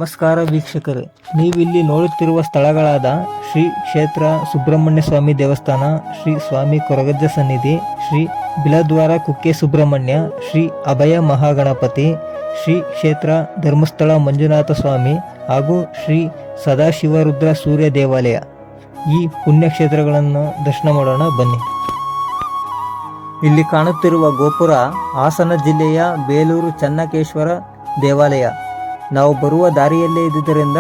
ನಮಸ್ಕಾರ ವೀಕ್ಷಕರೇ, ನೀವಿಲ್ಲಿ ನೋಡುತ್ತಿರುವ ಸ್ಥಳಗಳಾದ ಶ್ರೀ ಕ್ಷೇತ್ರ ಸುಬ್ರಹ್ಮಣ್ಯ ಸ್ವಾಮಿ ದೇವಸ್ಥಾನ, ಶ್ರೀ ಸ್ವಾಮಿ ಕೊರಗಜ್ಜ ಸನ್ನಿಧಿ, ಶ್ರೀ ಬಿಲದ್ವಾರ ಕುಕ್ಕೆ ಸುಬ್ರಹ್ಮಣ್ಯ, ಶ್ರೀ ಅಭಯ ಮಹಾಗಣಪತಿ, ಶ್ರೀ ಕ್ಷೇತ್ರ ಧರ್ಮಸ್ಥಳ ಮಂಜುನಾಥ ಸ್ವಾಮಿ ಹಾಗೂ ಶ್ರೀ ಸದಾಶಿವರುದ್ರ ಸೂರ್ಯ ದೇವಾಲಯ. ಈ ಪುಣ್ಯಕ್ಷೇತ್ರಗಳನ್ನು ದರ್ಶನ ಮಾಡೋಣ ಬನ್ನಿ. ಇಲ್ಲಿ ಕಾಣುತ್ತಿರುವ ಗೋಪುರ ಹಾಸನ ಜಿಲ್ಲೆಯ ಬೇಲೂರು ಚನ್ನಕೇಶ್ವರ ದೇವಾಲಯ. ನಾವು ಬರುವ ದಾರಿಯಲ್ಲೇ ಇದ್ದುದರಿಂದ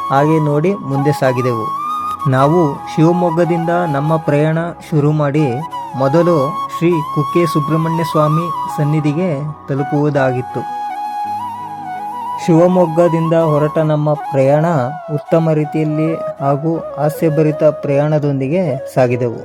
ಹಾಗೆ ನೋಡಿ ಮುಂದೆ ಸಾಗಿದೆವು. ನಾವು ಶಿವಮೊಗ್ಗದಿಂದ ನಮ್ಮ ಪ್ರಯಾಣ ಶುರು ಮಾಡಿ ಮೊದಲು ಶ್ರೀ ಕುಕ್ಕೆ ಸುಬ್ರಹ್ಮಣ್ಯ ಸ್ವಾಮಿ ಸನ್ನಿಧಿಗೆ ತಲುಪುವುದಾಗಿತ್ತು. ಶಿವಮೊಗ್ಗದಿಂದ ಹೊರಟ ನಮ್ಮ ಪ್ರಯಾಣ ಉತ್ತಮ ರೀತಿಯಲ್ಲಿ ಹಾಗೂ ಹಾಸ್ಯಭರಿತ ಪ್ರಯಾಣದೊಂದಿಗೆ ಸಾಗಿದೆವು.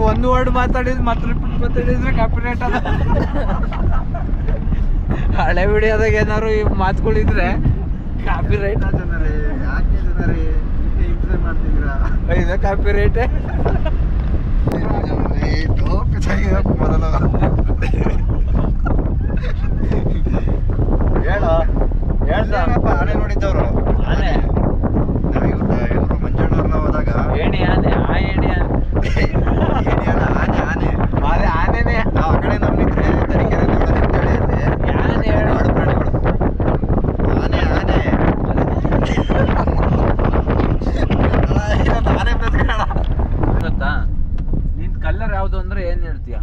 ಒಂದು ವರ್ಡ್ ಮಾತಾಡಿದ್ರೆ ಕಾಪಿರೈಟ್ ಅದ. ಹಳೆ ವಿಡಿಯೋದಾಗ ಏನಾರು ಈ ಮಾತುಗಳಿದ್ರೆ ಕಾಪಿರೈಟ್ ಇದೆ. ಕಾಪಿರೈಟ್ ಹೇಳ್ದಪ್ಪ. ಆನೆ ನೋಡಿದ್ದವ್ರು, ಆನೆ ಇವರು ಮಂಜಣ್ಣವ್ರನ್ನ ಹೋದಾಗ ಏಣಿ ಆನೆ, ಆ ಏಣಿ ಆನೆ ಆನೆ ಅದೇ ಆನೆನೇ. ನಾವು ಆ ಕಡೆ ನಂಬಿದ್ರೆ ತರೀಕೆರೆ ನೋಡೋದಿರ್ತೇಳಿ ಅಲ್ಲಿ ಆನೆ ಹೇಳು. ಕಾಡು ಪ್ರಾಣಿಗಳು. ಆನೆ ಆನೆ ಆನೆ ಬೆಳೆಸ್ಕೊಳ್ಳೋಣ ಗೊತ್ತಾ? ನಿನ್ ಕಲರ್ ಯಾವ್ದು ಅಂದ್ರೆ ಏನ್ ಹೇಳ್ತೀಯ?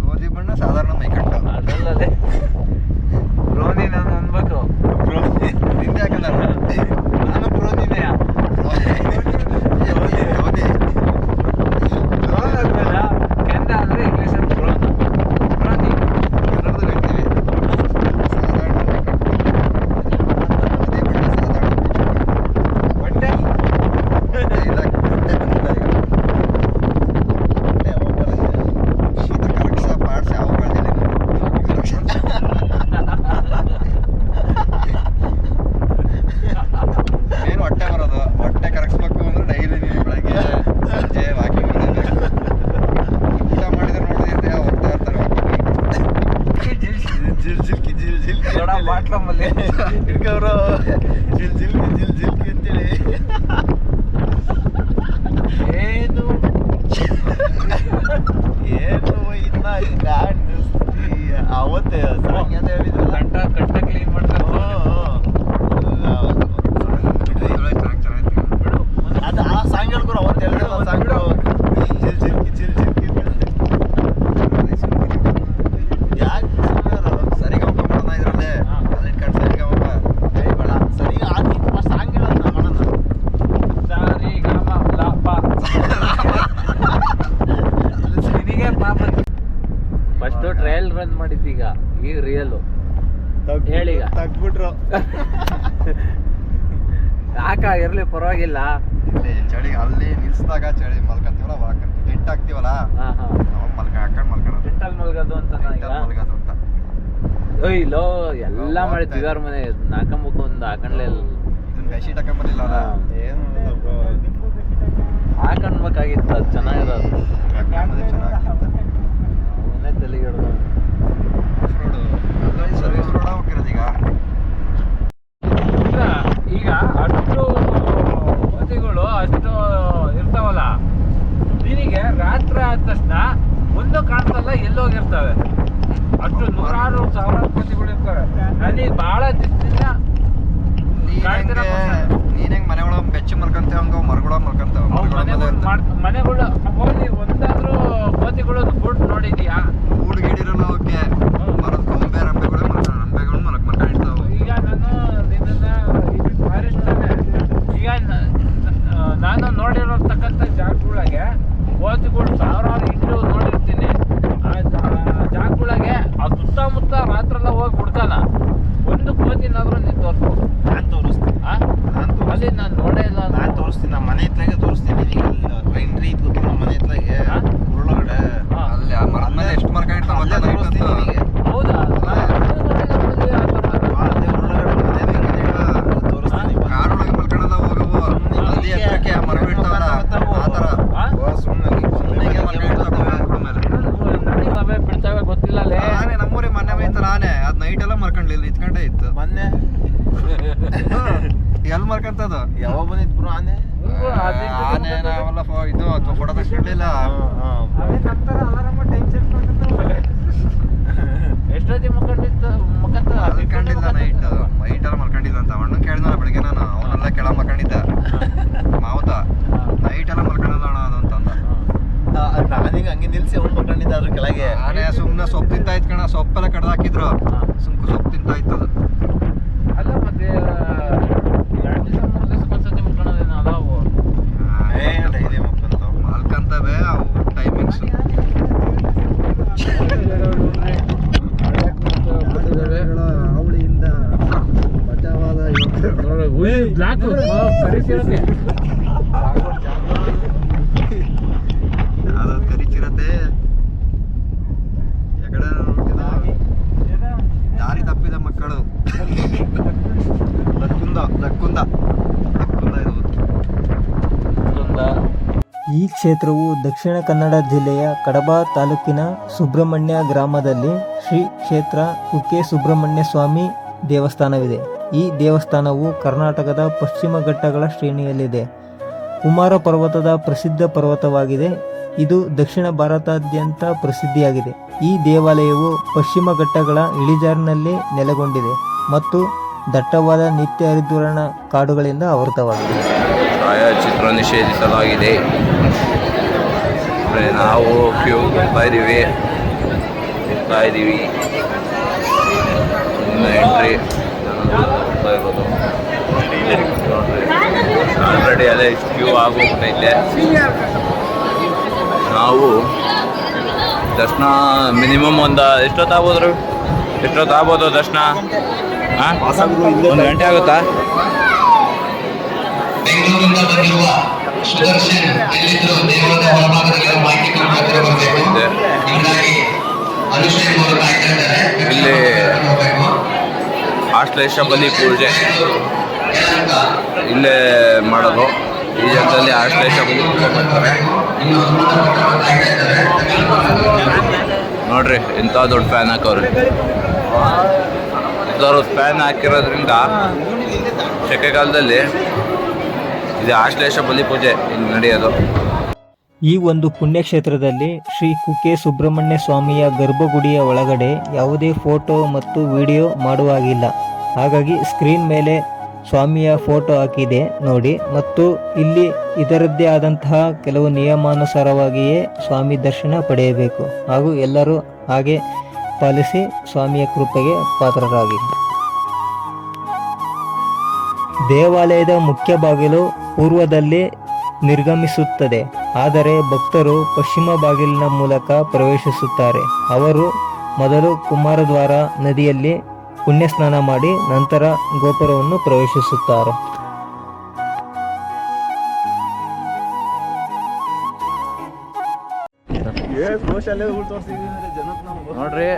ಗೋಧಿ ಬಣ್ಣ ಸಾಧಾರಣ ಮೈಕಟ್ಟು. ಅದಲ್ಲದೆ ಬ್ರೋನಿ ನಾನು ಅನ್ಬೇಕು. ನಿಂದೆ ಹಾಕಲ್ಲ ನಾನು ಬ್ರೋನಿನೆಯಾ? ಕೆಂದ ಅಂದ್ರೆ ಇಂಗ್ಲಿಷ್ ಅಲ್ಲಿ ಬ್ರೋನ್. ಬ್ರೋನಿ ಕನ್ನಡದಲ್ಲಿ ಹೇಳ್ತೀವಿ ಸಾಧಾರಣ ಗೋಧಿ ಬಣ್ಣ ಸಾಧಾರಣ ಹೊಟ್ಟೆ ಇಲ್ಲ ಹೊಟ್ಟೆ ಬಂದಿಲ್ಲ ಈಗ. ಹೊಟ್ಟೆ ಯಾವಾಗ ಬರುತ್ತೆ? ಶೀತ ಕರಗಿಸ ಪಾಡ್ಸಿ ಯಾವ ಬೆಳೆದಿಲ್ಲ ಏನು ಹೊಟ್ಟೆ ಬರೋದು. ಹೊಟ್ಟೆ ಕರಗಿಸ್ಬೇಕು ಅಂದ್ರೆ ಡೈಲಿ ನೀವು ಬೆಳಗ್ಗೆ ಸಂಜೆ ವಾಕಿಂಗ್ ಮಾಡಬೇಕು. ಊಟ ಮಾಡಿದ್ರೆ ನೋಡಿದ್ರೆ ಹೋಗ್ತಾ ಇರ್ತಾರೆ ವಾಕಿಂಗ್. ಜಿಲ್ ಜಿಲ್ಕಿ ಜಿಲ್ ಜಿಲ್ಕಿ ದೊಡ್ಡ ಬಾಟ್ಲಮ್ಮಲ್ಲಿ ಹಿಡ್ಕವ್ರು ಜಿಲ್ ಜಿಲ್ಕಿ ಜಿಲ್ ಜಿಲ್ಕಿ ಅಂತೇಳಿ ಏನು ಏನು ಇನ್ನ ಕಾಣಿಸ್ತಿ ಅವತ್ತೇ ಸಾಂಗ್ ಅಂತ ಹೇಳಿದ್ರಲ್ಲ. ಕಟ್ಟ ಕ್ಲೀನ್ ಮಾಡ್ತಾರೆ. ಅದು ಆ ಸಾಂಗ್ ಹೇಳ್ಕೊರು ಅವತ್ತು ಹೇಳಿದ್ರಲ್ಲ ಸಾಂಗ್ ಜಿಲ್ ಜಿಲ್ಕಿ ಜಿಲ್ ಜಿಲ್ಕಿ ಯಾಕೆ ಸರಿಗಮಪ ಮಾಡೋಣ ಇದ್ರಲ್ಲೇ ಅಲ್ಲಿ ಕಟ್ ಸರಿಗಮಪ ಬೇಡ ಸರಿ ಆಗಿ ಸಾಂಗ್ ಹೇಳೋದು ನಾ ಮಾಡೋಣ. ಸಾರಿ ಗಮ ಲಾಪ ನಿನಗೆ ಪಾಪ. ಫಸ್ಟ್ ಟ್ರಯಲ್ ರನ್ ಮಾಡಿದ್ದೀಗ, ಈಗ ರಿಯಲ್ ಹೇಳೀಗ. ತಗ್ಬಿಟ್ರು ಯಾಕ ಇರ್ಲಿ ಪರವಾಗಿಲ್ಲ. ಇಲ್ಲಿ ಚಳಿ ಅಲ್ಲಿ ನಿಲ್ಸಿದಾಗ ಚಳಿ ಮಲ್ಕೊಂತೀವಲ್ಲ ವಾಕ್ ಟೆಂಟ್ ಹಾಕ್ತೀವಲ್ಲ ಹಾ ಹಾ ಅವಾಗ ಹಾಕೊಂಡು ಮಲ್ಕೊಳ್ಳೋದು. ಟೆಂಟಲ್ ಮಲ್ಗೋದು ಅಂತ ಮಲ್ಗೋದು ಅಂತ ಇಲ್ಲೋ ಎಲ್ಲ ಮಾಡಿ ತಿಗಾರ ಮನೆ ನಾಲ್ಕಂಬಕ್ಕೆ ಒಂದು ಹಾಕೊಂಡ್ಲೇ ಇಲ್ಲ. ಇದನ್ನ ಬೆಡ್ಶೀಟ್ ಹಾಕೊಂಬರ್ಲಿಲ್ಲ ಏನು ಹಾಕೊಂಡ್ಬೇಕಾಗಿತ್ತು, ಅದು ಚೆನ್ನಾಗಿರೋದು. ಚೆನ್ನಾಗಿರುತ್ತೆ. ಅವನ್ನೇ ತಲೆಗೆ ಹಿಡ್ದು ಸರ್ವಿಸ್ ರೋಡ್ ಹೋಗಿರೋದು ಈಗ ಅಷ್ಟು ಕೋತಿಗಳು ಅಷ್ಟು ಇರ್ತಾವಲ್ಲ, ನಿನಗೆ ರಾತ್ರಿ ಆದ ತಕ್ಷಣ ಒಂದು ಕಾಣ್ತಲ್ಲ, ಎಲ್ಲೋಗಿರ್ತವೆ. ಅಷ್ಟು ನೂರಾರು ಸಾವಿರಾರು ಕೋತಿಗಳು ಇರ್ತವೆ. ನನಗೆ ಬಹಳ ದಿವಸದಿಂದ ನೀನ್ ಹೆಂಗ್ ಮನೆ ಒಳಗೆ ಬೆಚ್ಚ ಮಲ್ಕೊಂತೇವ ಹಂಗ ಮರಗಳ ಮಲ್ಕೊಂತಾವ. ಮನೆಗಳು ಹೋಗಿ ಒಂದಾದ್ರೂ ಕೋತಿಗಳು ಗೂಡು ನೋಡಿದ್ಯಾ? ಗೂಡು ಗೀಡಿರಲ್ಲ ಅವಕ್ಕೆ. ಮರದ ಕೊಂಬೆ ರಂಬೆಗಳು ರಂಬೆಗಳು ಮಲ್ಕೊಂಡಿರ್ತಾವ. ಈಗ ನಾನು ಫಾರೆಸ್ಟ್ ತಾನೆ, ಈಗ ನಾನು ನೋಡಿರತಕ್ಕಂಥ ಜಾಗಗಳಿಗೆ ಕೋತಿಗಳು ಸಾವಿರಾರು ಇಟ್ಟು ನೋಡಿರ್ತೀನಿ. ಆ ಜಾಗಗಳಿಗೆ ಆ ಸುತ್ತಮುತ್ತ ರಾತ್ರೆಲ್ಲ ಹೋಗಿ ಹುಡ್ಕಲ್ಲ. ಒಂದು ಕೋತಿನಾದ್ರೂ ನೀನು ತೋರಿಸ್ಬೋದು. ನಾನು ತೋರಿಸ್ತೀನಿ. ಅಲ್ಲಿ ನಾನು ನೋಡೇ ಇಲ್ಲ. ನಾನು ತೋರಿಸ್ತೀನಿ. ನಮ್ಮ ಇಲ್ಲಿ ನಿಂತ್ಕೊಂಡೇ ಇತ್ತು. ಮೊನ್ನೆ ಎಲ್ಲಿ ಮಲ್ಕಂತದು? ಯಾವಾಗ ಬಂದಿತ್ತು ಬ್ರೋ ಆನೆ? ಆನೆ ನಾವೆಲ್ಲ ಇದು ಫೋಟೋ ತಗೊಂಡಿಲ್ಲ. ಎಷ್ಟೊತ್ತಿ ಮಲ್ಕೊಂಡಿಲ್ಲ ನೈಟ್ ಎಲ್ಲ ಮಲ್ಕೊಂಡಿಲ್ಲ ಅಂತ ಅಣ್ಣ ಕೇಳಿದ್ನಲ್ಲ ಬೆಳಿಗ್ಗೆ ನಾನು. ಅವನೆಲ್ಲ ಕೆಳ ಮಲ್ಕೊಂಡಿದ್ದ ಮಾವುತ. ನೈಟ್ ಎಲ್ಲ ಮಲ್ಕೊಂಡಿಲ್ಲ ಅಣ್ಣ ಅದು ಅಂತಂದ. ನಾನೀಗ ಹಂಗೆ ನಿಲ್ಸಿ ಅವ್ನು ಮಲ್ಕೊಂಡಿದ್ದ ಅದ್ರ ಕೆಳಗೆ. ಆನೆ ಸುಮ್ಮನೆ ಸೊಪ್ಪು ತಿಂತ ಇತ್ತು ಕಣ. ಸೊಪ್ಪೆಲ್ಲ ಕಡ್ದು ಹಾಕಿದ್ರು. ಸುಮ್ಕು ಸೊಪ್ಪು ತಿಂತ ಇತ್ತದು. ಅಲ್ಲ ಮತ್ತೆ 2 ದಿವಸ 3 ದಿವಸ ಒಂದ್ಸತಿ ಮುಟ್ಕೊಳ್ಳೋದೇನೋ ಅದಾವು. ಡೈಲಿ ಮಲ್ಕೊಂತಾವ. ಮಲ್ಕಂತವೆ ಅವು ಟೈಮಿಂಗ್ಸ್. ಅವಳಿಯಿಂದ ಬಚಾವಾದ ಬ್ಲಾಕ್ ಯಾವ್ದು ಕರಿಚಿರತೆ ಎಕಡೆ ದಾರಿ ತಪ್ಪಿದ ಮಕ್ಕಳು. ದಕ್ಕುಂದ ಇದು. ಈ ಕ್ಷೇತ್ರವು ದಕ್ಷಿಣ ಕನ್ನಡ ಜಿಲ್ಲೆಯ ಕಡಬ ತಾಲೂಕಿನ ಸುಬ್ರಹ್ಮಣ್ಯ ಗ್ರಾಮದಲ್ಲಿ ಶ್ರೀ ಕ್ಷೇತ್ರ ಕುಕ್ಕೆ ಸುಬ್ರಹ್ಮಣ್ಯ ಸ್ವಾಮಿ ದೇವಸ್ಥಾನವಿದೆ. ಈ ದೇವಸ್ಥಾನವು ಕರ್ನಾಟಕದ ಪಶ್ಚಿಮ ಘಟ್ಟಗಳ ಶ್ರೇಣಿಯಲ್ಲಿದೆ. ಕುಮಾರ ಪರ್ವತದ ಪ್ರಸಿದ್ಧ ಪರ್ವತವಾಗಿದೆ. ಇದು ದಕ್ಷಿಣ ಭಾರತಾದ್ಯಂತ ಪ್ರಸಿದ್ಧಿಯಾಗಿದೆ. ಈ ದೇವಾಲಯವು ಪಶ್ಚಿಮ ಘಟ್ಟಗಳ ಇಳಿಜಾರಿನಲ್ಲಿ ನೆಲೆಗೊಂಡಿದೆ ಮತ್ತು ದಟ್ಟವಾದ ನಿತ್ಯ ಹರಿದ್ವರ್ಣ ಕಾಡುಗಳಿಂದ ಆವೃತವಾಗಿದೆ. ಛಾಯಾಚಿತ್ರ ನಿಷೇಧಿಸಲಾಗಿದೆ. ನಾವು ಕ್ಯೂ ಹೋಗ್ತಾ ಇದ್ದೀವಿ. ಇನ್ನು ಎಂಟ್ರಿ ಹೋಗ್ತಾ ಇರೋದು ನೋಡ್ರಿ. ಆಲ್ರೆಡಿ ಅದೇ ಕ್ಯೂ ಆಗೋಗ್ತೈತೆ. ನಾವು ದರ್ಶನ ಮಿನಿಮಮ್ ಒಂದು ಎಷ್ಟೊತ್ತಾಗ್ಬೋದು ದರ್ಶನ? 1 ಗಂಟೆ ಆಗುತ್ತಾ? ಬೆಂಗಳೂರಿನಿಂದ ಬಂದಿರುವ ಸುದರ್ಶನ್ ಎಲ್ಲಿದ್ರು ದೇವರದ ಹೊರಭಾಗದಲ್ಲಿ ಮಾಹಿತಿ ಕೊಡಬೇಕು. ಹೀಗಾಗಿ ಅನುಷ್ಠಾನ ಮೂಲಕ ಆಗ್ತಾ ಇದ್ದಾರೆ. ಇಲ್ಲಿ ಆಶ್ಲೇಷ ಬಲಿ ಪೂಜೆ ಇಲ್ಲೇ ಮಾಡೋದು. ಈ ಜಾಗದಲ್ಲಿ ಆಶ್ಲೇಷ ಬಲಿ ಪೂಜೆ ಮಾಡ್ತಾರೆ ನೋಡ್ರಿ. ಇಂಥ ದೊಡ್ಡ ಫ್ಯಾನ್ ಹಾಕೋರು. ಇಂಥವ್ರು ಫ್ಯಾನ್ ಹಾಕಿರೋದ್ರಿಂದ ಸೆಕೆಗಾಲದಲ್ಲಿ ಇದು ಆಶ್ಲೇಷ ಬಲಿ ಪೂಜೆ ಇಲ್ಲಿ ನಡೆಯೋದು. ಈ ಒಂದು ಪುಣ್ಯಕ್ಷೇತ್ರದಲ್ಲಿ ಶ್ರೀ ಕುಕ್ಕೆ ಸುಬ್ರಹ್ಮಣ್ಯ ಸ್ವಾಮಿಯ ಗರ್ಭಗುಡಿಯ ಒಳಗಡೆ ಯಾವುದೇ ಫೋಟೋ ಮತ್ತು ವಿಡಿಯೋ ಮಾಡುವಾಗಿಲ್ಲ. ಹಾಗಾಗಿ ಸ್ಕ್ರೀನ್ ಮೇಲೆ ಸ್ವಾಮಿಯ ಫೋಟೋ ಹಾಕಿದೆ ನೋಡಿ. ಮತ್ತು ಇಲ್ಲಿ ಇದರದ್ದೇ ಆದಂತಹ ಕೆಲವು ನಿಯಮಾನುಸಾರವಾಗಿಯೇ ಸ್ವಾಮಿ ದರ್ಶನ ಪಡೆಯಬೇಕು. ಹಾಗೂ ಎಲ್ಲರೂ ಹಾಗೆ ಪಾಲಿಸಿ ಸ್ವಾಮಿಯ ಕೃಪೆಗೆ ಪಾತ್ರರಾಗಿ. ದೇವಾಲಯದ ಮುಖ್ಯ ಬಾಗಿಲು ಪೂರ್ವದಲ್ಲಿ ನಿರ್ಗಮಿಸುತ್ತದೆ. ಆದರೆ ಭಕ್ತರು ಪಶ್ಚಿಮ ಬಾಗಿಲಿನ ಮೂಲಕ ಪ್ರವೇಶಿಸುತ್ತಾರೆ. ಅವರು ಮೊದಲು ಕುಮಾರದ್ವಾರ ನದಿಯಲ್ಲಿ ಪುಣ್ಯ ಸ್ನಾನ ಮಾಡಿ ನಂತರ ಗೋಪುರವನ್ನು ಪ್ರವೇಶಿಸುತ್ತಾರೆ. ನೋಡ್ರಿ,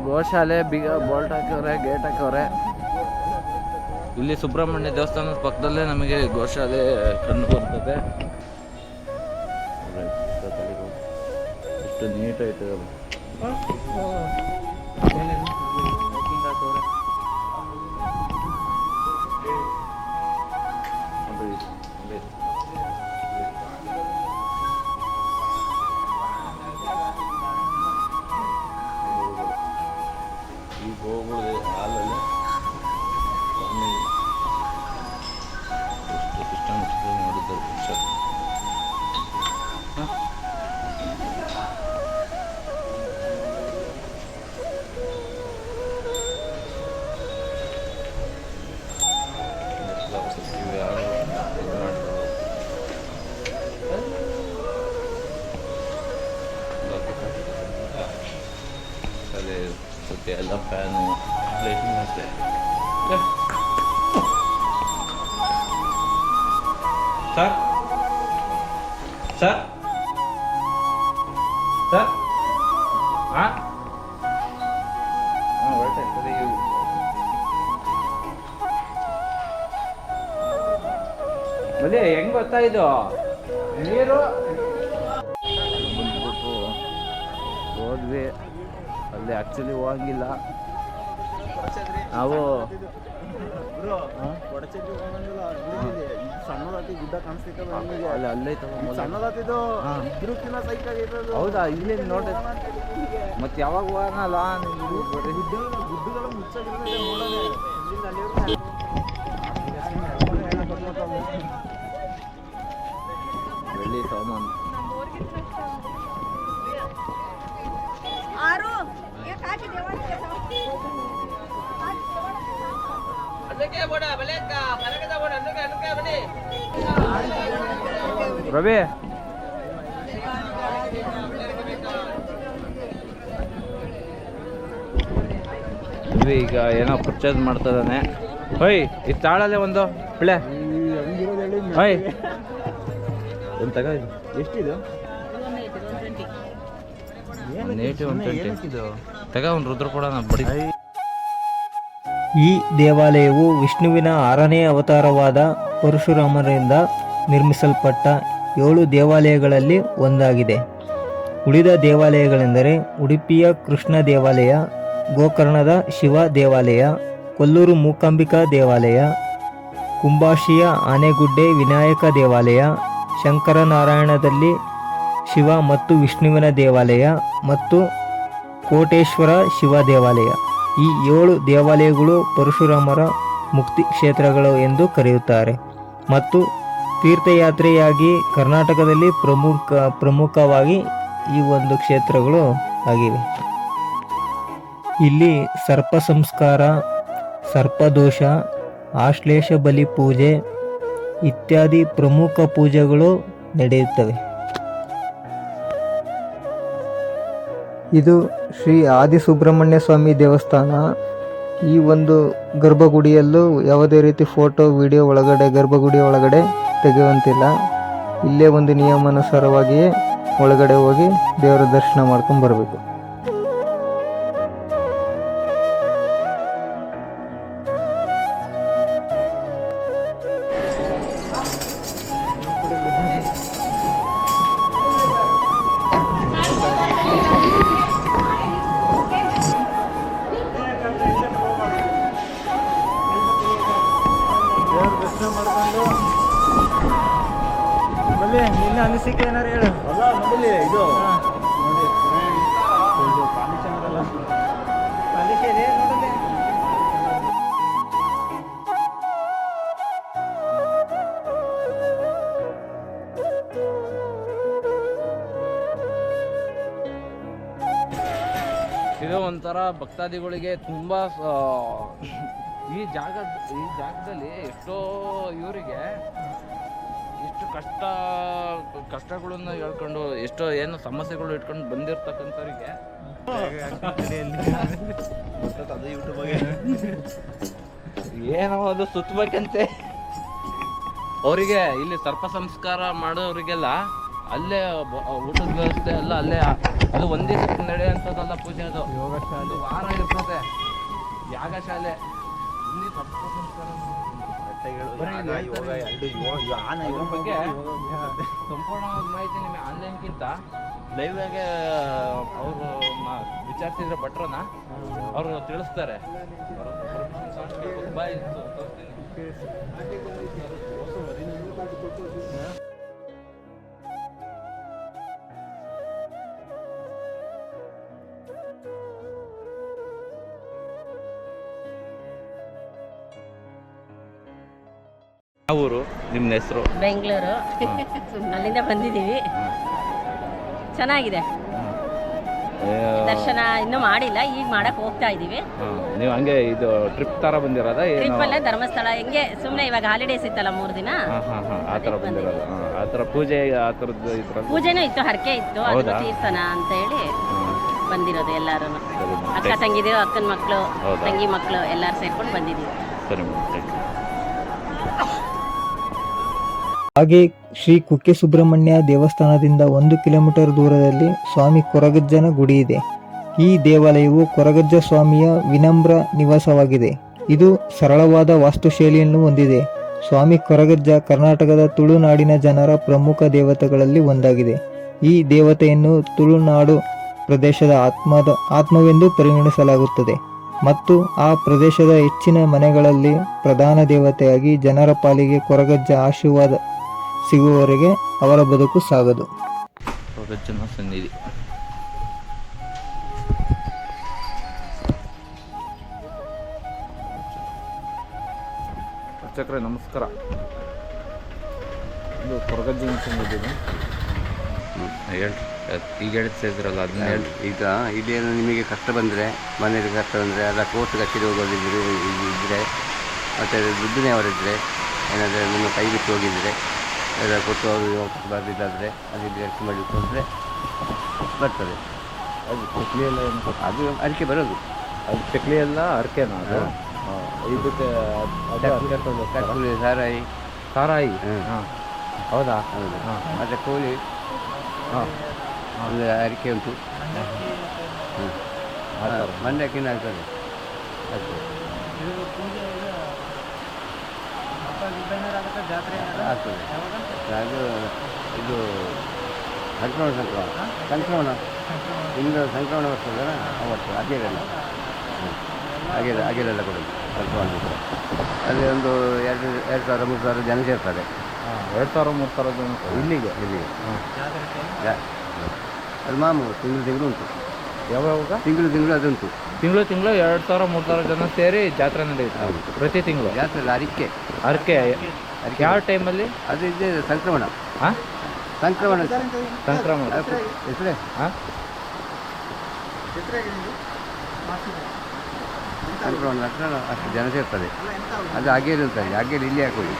ಗೋಶಾಲೆ ಬೀಗ ಬೋಲ್ಟ್ ಹಾಕವ್ರೆ, ಗೇಟ್ ಹಾಕವ್ರೆ. ಇಲ್ಲಿ ಸುಬ್ರಹ್ಮಣ್ಯ ದೇವಸ್ಥಾನದ ಪಕ್ಕದಲ್ಲೇ ನಮಗೆ ಗೋಶಾಲೆ ಕಂಡು ಬರ್ತದೆ. ಎಷ್ಟು ನೀಟಾയിട്ട് ಈ ಗೋಗಳು ಹಾಲಲ್ಲಿ ಎಷ್ಟು ಸಿಸ್ಟಮ್ ಮಾಡಿದ್ದಾರೆ ಸರ್. ಅದೇ ಸುತ್ತಿ ಎಲ್ಲ ಫ್ಯಾನು ಲೈಟಿಂಗ್ ಅಷ್ಟೇ. ಸರ್ ಸರ್ ಸರ್ ಹಾಂ ಹೊರಟೆ ಸರಿ. ಅದೇ ಹೆಂಗ್ ಗೊತ್ತಾ ಇದು ನೀರು ಬಂದ್ಬಿಟ್ಟು ಹೋದ್ವಿ. ಅಲ್ಲಿ ಆ್ಯಕ್ಚುಲಿ ಹೋಗಂಗಿಲ್ಲ ನಾವು. ಅಲ್ಲಿ ಹೌದಾ, ಇಲ್ಲಿ ನೋಡಿ ಮತ್ತೆ ಯಾವಾಗ ಹೋಗೋಣಲ್ಲ ಬೆಳ್ಳಿ ಸಾಮಾನು. ರವಿ ಈಗ ಏನೋ ಪರ್ಚೇಸ್ ಮಾಡ್ತಾ ಇದ್ದಾನೆ. ಹೊಯ್ ಇದು ತಾಳಲ್ಲೇ ಒಂದು ಬಿಳೆ ಹೊಯ್ ಒಂದು ತಗ. ಇದು ಎಷ್ಟಿದು? 120 ತಗ. ಒಂದು ರುದ್ರ ಕೊಡೋಣ ಬಡಿ. ಈ ದೇವಾಲಯವು ವಿಷ್ಣುವಿನ 6ನೇ ಅವತಾರವಾದ ಪರಶುರಾಮರಿಂದ ನಿರ್ಮಿಸಲ್ಪಟ್ಟ 7 ದೇವಾಲಯಗಳಲ್ಲಿ ಒಂದಾಗಿದೆ. ಉಳಿದ ದೇವಾಲಯಗಳೆಂದರೆ ಉಡುಪಿಯ ಕೃಷ್ಣ ದೇವಾಲಯ, ಗೋಕರ್ಣದ ಶಿವ ದೇವಾಲಯ, ಕೊಲ್ಲೂರು ಮೂಕಾಂಬಿಕಾ ದೇವಾಲಯ, ಕುಂಬಾಶಿಯ ಆನೆಗುಡ್ಡೆ ವಿನಾಯಕ ದೇವಾಲಯ, ಶಂಕರನಾರಾಯಣದಲ್ಲಿ ಶಿವ ಮತ್ತು ವಿಷ್ಣುವಿನ ದೇವಾಲಯ ಮತ್ತು ಕೋಟೇಶ್ವರ ಶಿವ ದೇವಾಲಯ. ಈ 7 ದೇವಾಲಯಗಳು ಪರಶುರಾಮರ ಮುಕ್ತಿ ಕ್ಷೇತ್ರಗಳು ಎಂದು ಕರೆಯುತ್ತಾರೆ ಮತ್ತು ತೀರ್ಥಯಾತ್ರೆಯಾಗಿ ಕರ್ನಾಟಕದಲ್ಲಿ ಪ್ರಮುಖವಾಗಿ ಈ ಒಂದು ಕ್ಷೇತ್ರಗಳು ಆಗಿವೆ. ಇಲ್ಲಿ ಸರ್ಪ ಸಂಸ್ಕಾರ, ಸರ್ಪದೋಷ, ಆಶ್ಲೇಷ ಬಲಿ ಪೂಜೆ ಇತ್ಯಾದಿ ಪ್ರಮುಖ ಪೂಜೆಗಳು ನಡೆಯುತ್ತವೆ. ಇದು ಶ್ರೀ ಆದಿಸುಬ್ರಹ್ಮಣ್ಯ ಸ್ವಾಮಿ ದೇವಸ್ಥಾನ. ಈ ಒಂದು ಗರ್ಭಗುಡಿಯಲ್ಲೂ ಯಾವುದೇ ರೀತಿ ಫೋಟೋ ವಿಡಿಯೋ ಗರ್ಭಗುಡಿಯ ಒಳಗಡೆ ತೆಗೆಯುವಂತಿಲ್ಲ. ಇಲ್ಲೇ ಒಂದು ನಿಯಮಾನುಸಾರವಾಗಿಯೇ ಒಳಗಡೆ ಹೋಗಿ ದೇವರ ದರ್ಶನ ಮಾಡ್ಕೊಂಡು ಬರಬೇಕು. ನಿನ್ನ ಅನಿಸಿಕೆ ಏನಾರು ಹೇಳು. ಇದು ಇದು ಒಂಥರ ಭಕ್ತಾದಿಗಳಿಗೆ ತುಂಬ ಈ ಜಾಗದಲ್ಲಿ ಎಷ್ಟೋ ಇವರಿಗೆ ಎಷ್ಟು ಕಷ್ಟಗಳನ್ನು ಹೇಳ್ಕೊಂಡು ಎಷ್ಟೋ ಏನು ಸಮಸ್ಯೆಗಳು ಇಟ್ಕೊಂಡು ಬಂದಿರ್ತಕ್ಕಂಥವ್ರಿಗೆ ಅದು ಯೂಟ್ಯೂಬಾಗೆ ಏನೋ ಅದು ಸುತ್ತಬೇಕಂತೆ ಅವರಿಗೆ. ಇಲ್ಲಿ ಸರ್ಪ ಸಂಸ್ಕಾರ ಮಾಡೋರಿಗೆಲ್ಲ ಅಲ್ಲೇ ಊಟದ ವ್ಯವಸ್ಥೆ ಎಲ್ಲ ಅಲ್ಲೇ. ಅದು ಒಂದೇ ದಿವಸಕ್ಕೆ ನಡೆಯುವಂಥದ್ದಲ್ಲ ಪೂಜೆ, ಅದು ಯೋಗಶಾಲೆ ವಾರ ಇರ್ತದೆ. ಯಾಗಶಾಲೆ ಇಲ್ಲಿ ಸರ್ಪ ಸಂಸ್ಕಾರ ಬಗ್ಗೆ ಸಂಪೂರ್ಣವಾದ ಮಾಹಿತಿ ನಿಮಗೆ ಆನ್ಲೈನ್ಗಿಂತ ಲೈವ್ ಆಗಿ ಅವರು ವಿಚಾರಿಸಿದ್ರೆ ಭಟ್ರನ್ನ ಅವರು ತಿಳಿಸ್ತಾರೆ. ಯಾವ ಊರು? ನಿಮ್ಮ ಹೆಸರು? ಬೆಂಗಳೂರು. ಅಲ್ಲಿಂದ ಬಂದಿದ್ದೀವಿ. ಚೆನ್ನಾಗಿದೆ. ದರ್ಶನ ಇನ್ನೂ ಮಾಡಿಲ್ಲ, ಈಗ ಮಾಡಕ್ ಹೋಗ್ತಾ ಇದೀವಿ. ನೀವು ಹಂಗೆ ಇದು ಟ್ರಿಪ್ ತರ ಬಂದಿರೋದ? ಟ್ರಿಪ್ ಅಲ್ಲೇ ಧರ್ಮಸ್ಥಳ ಹೆಂಗೆ ಸುಮ್ಮನೆ ಇವಾಗ ಹಾಲಿಡೇಸ್ ಇತ್ತಲ್ಲ 3 ದಿನ, ಆ ಥರ ಬಂದಿರೋದು. ಆ ಥರ ಪೂಜೆ ಆ ಥರದ್ದು ಪೂಜೆನೂ ಇತ್ತು, ಹರಕೆ ಇತ್ತು, ಅದನ್ನು ತೀರ್ಸೋಣ ಅಂತ ಹೇಳಿ ಬಂದಿರೋದು ಎಲ್ಲರೂ. ಅಕ್ಕ ತಂಗಿದಿರು, ಅಕ್ಕನ ಮಕ್ಕಳು, ತಂಗಿ ಮಕ್ಕಳು ಎಲ್ಲರೂ ಸೇರ್ಕೊಂಡು ಬಂದಿದ್ದೀವಿ. ಸರಿ ಮೇಡಮ್. ಹಾಗೆ ಶ್ರೀ ಕುಕ್ಕೆ ಸುಬ್ರಹ್ಮಣ್ಯ ದೇವಸ್ಥಾನದಿಂದ 1 ಕಿಲೋಮೀಟರ್ ದೂರದಲ್ಲಿ ಸ್ವಾಮಿ ಕೊರಗಜ್ಜನ ಗುಡಿ ಇದೆ. ಈ ದೇವಾಲಯವು ಕೊರಗಜ್ಜ ಸ್ವಾಮಿಯ ವಿನಮ್ರ ನಿವಾಸವಾಗಿದೆ. ಇದು ಸರಳವಾದ ವಾಸ್ತುಶೈಲಿಯನ್ನು ಹೊಂದಿದೆ. ಸ್ವಾಮಿ ಕೊರಗಜ್ಜ ಕರ್ನಾಟಕದ ತುಳುನಾಡಿನ ಜನರ ಪ್ರಮುಖ ದೇವತೆಗಳಲ್ಲಿ ಒಂದಾಗಿದೆ. ಈ ದೇವತೆಯನ್ನು ತುಳುನಾಡು ಪ್ರದೇಶದ ಆತ್ಮವೆಂದು ಪರಿಗಣಿಸಲಾಗುತ್ತದೆ ಮತ್ತು ಆ ಪ್ರದೇಶದ ಹೆಚ್ಚಿನ ಮನೆಗಳಲ್ಲಿ ಪ್ರಧಾನ ದೇವತೆಯಾಗಿ ಜನರ ಪಾಲಿಗೆ ಕೊರಗಜ್ಜ ಆಶೀರ್ವಾದ ಸಿಗುವವರೆಗೆ ಅವರ ಬದುಕು ಸಾಗದು. ಕೊರಗಜ್ಜನ ಸನ್ನಿಧಿ. ಅರ್ಚಕ್ರೆ ನಮಸ್ಕಾರ. ಇದು ಕೊರಗಜ್ಜನ ಸನ್ನಿಧಿ. ಹೇಳ್ರಿ, ಈಗ ಹೇಳ್ತಿದ್ರಲ್ಲ ಅದನ್ನ ಹೇಳಿ. ಈಗ ಇದೇನು ನಿಮಗೆ ಕಷ್ಟ ಬಂದರೆ, ಮನೆಯಲ್ಲಿ ಕಷ್ಟ ಬಂದರೆ, ಅಲ್ಲ ಕೋರ್ಟ್ಗೆ ಹಚ್ಚಿರಿ ಹೋಗೋದಿದ್ರೆ ಇದ್ದರೆ, ಮತ್ತು ದುಡ್ಡಿನೇ ಅವರಿದ್ದರೆ, ಏನಾದರೆ ನಿಮ್ಮ ಕೈ ಬಿಟ್ಟು ಹೋಗಿದ್ದರೆ, ಎಲ್ಲ ಕೊಟ್ಟು ಅವರು ವಾಪಸ್ ಬರದಿದ್ದಾದರೆ, ಅದಿದ್ದರೆ ಅರ್ಕೆ ಮಾಡಲಿಕ್ಕೆ ಅಂದರೆ ಬರ್ತದೆ. ಅದು ಚಕ್ಲಿ ಎಲ್ಲ ಏನು? ಅದು ಅರಿಕೆ ಬರೋದು. ಅದು ಚಕ್ಲಿ ಎಲ್ಲ ಅರ್ಕೆನಾ? ಅದು ಇದಕ್ಕೆ ಕಟ್ಕುಲಿ, ಸಾರಾಯಿ. ಸಾರಾಯಿ. ಹಾಂ, ಹೌದಾ? ಹೌದು. ಹಾಂ, ಮತ್ತು ಕೋಳಿ. ಹಾಂ, ಒಂದು ಅರಿಕೆ ಉಂಟು. ಮಂಡ್ಯಕ್ಕಿನ್ನ ಆಗ್ತದೆ. ಆಗ್ತದೆ ಅದು ಇದು ಸಂಕ್ರಮಣ ಇಂದು ಸಂಕ್ರಮಣ ಬರ್ತದಲ್ಲ ಅವತ್ತು ಅಗೆರೆಲ್ಲ ಅಗೆರೆಲ್ಲ ಕೊಡೋದು ಸಂಕ್ರಮಣ. ಅಲ್ಲಿ ಒಂದು 2,000-3,000 ಜನ ಸೇರ್ತಾರೆ. 2,000-3,000 ಜನ ಇಲ್ಲಿಗೆ ಅದು ಮಾಮೂಲು ತಿಂಗಳು ಉಂಟು. ಯಾವಾಗ? ತಿಂಗಳು ಅದುಂಟು. ತಿಂಗಳು 2,000-3,000 ಜನ ಸೇರಿ ಜಾತ್ರೆ ನಡೆಯುತ್ತೆ. ಹೌದು. ಪ್ರತಿ ತಿಂಗಳು ಜಾತ್ರೆ ಅಲ್ಲ, ಅರಿಕೆ. ಅರ್ಕೆ ಯಾವ ಟೈಮಲ್ಲಿ? ಅದು ಇದೆ ಸಂಕ್ರಮಣ. ಹಾಂ, ಸಂಕ್ರಮಣ ಹೆಸರೇ? ಹಾಂ, ಸಂಕ್ರಮಣ ಅಷ್ಟು ಜನ ಸೇರ್ತದೆ. ಅದು ಅಗೇಲಿ ಅಂತಾರೆ, ಅಗೇಲಿ ಇಲ್ಲಿ ಹಾಕೊಳ್ಳಿ.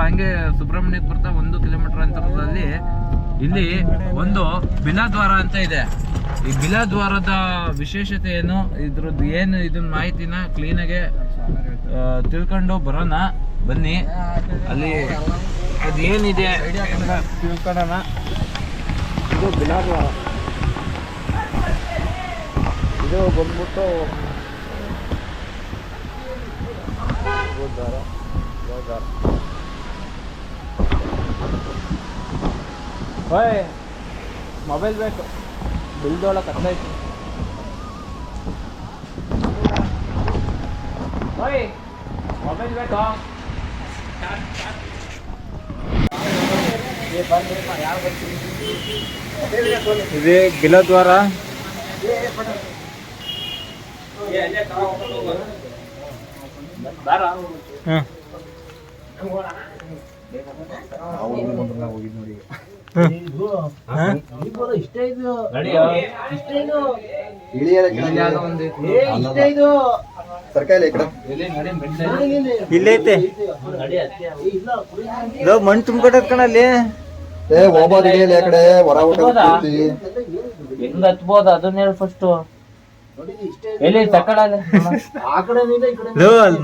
ಹಂಗೆ ಸುಬ್ರಹ್ಮಣ್ಯಕ್ಕೆ ಬರ್ತಾ 1 ಕಿಲೋಮೀಟರ್ ಅಂತರದಲ್ಲಿ ಇಲ್ಲಿ ಒಂದು ಬಿಲಾದ್ವಾರ ಅಂತ ಇದೆ. ಈ ಬಿಲಾದ್ವಾರದ ವಿಶೇಷತೆ ಏನು, ಇದ್ರದ್ದು ಏನು, ಇದನ್ನ ಮಾಹಿತಿನ ಕ್ಲೀನಾಗೆ ತಿಳ್ಕೊಂಡು ಬರೋಣ ಬನ್ನಿ. ಅಲ್ಲಿ ಅದು ಏನಿದೆ ತಿಳ್ಕೊಳ್ಳೋಣ. ಇದು ಬಿಲಾದ್ವಾರ. ಇದು ಬಂದ್ಬಿಟ್ಟು ಗೋದ್ವಾರ. ಓಯ್ ಮೊಬೈಲ್ ಬೇಕು, ಬಿಲ್ದೊಳ ಕತ್ತೈತಿ. ಓಯ್ ಮೊಬೈಲ್ ಬೇಕಾ? ಇದೇ ಬಿಲಾದ್ವಾರ. ಹಾಂ, ಇಲ್ಲೈತೆ ಮಣ್ಣು ತುಂಬ್ಕೊಟ್ಟದ್ ಕಣಲ್ಲಿ. ಹೆಂಗ್ ಹತ್ಬೋದು ಅದನ್ನ ಹೇಳಿ ಫಸ್ಟ್. ಎಲ್ಲಿ ತಕಳಲ್ಲ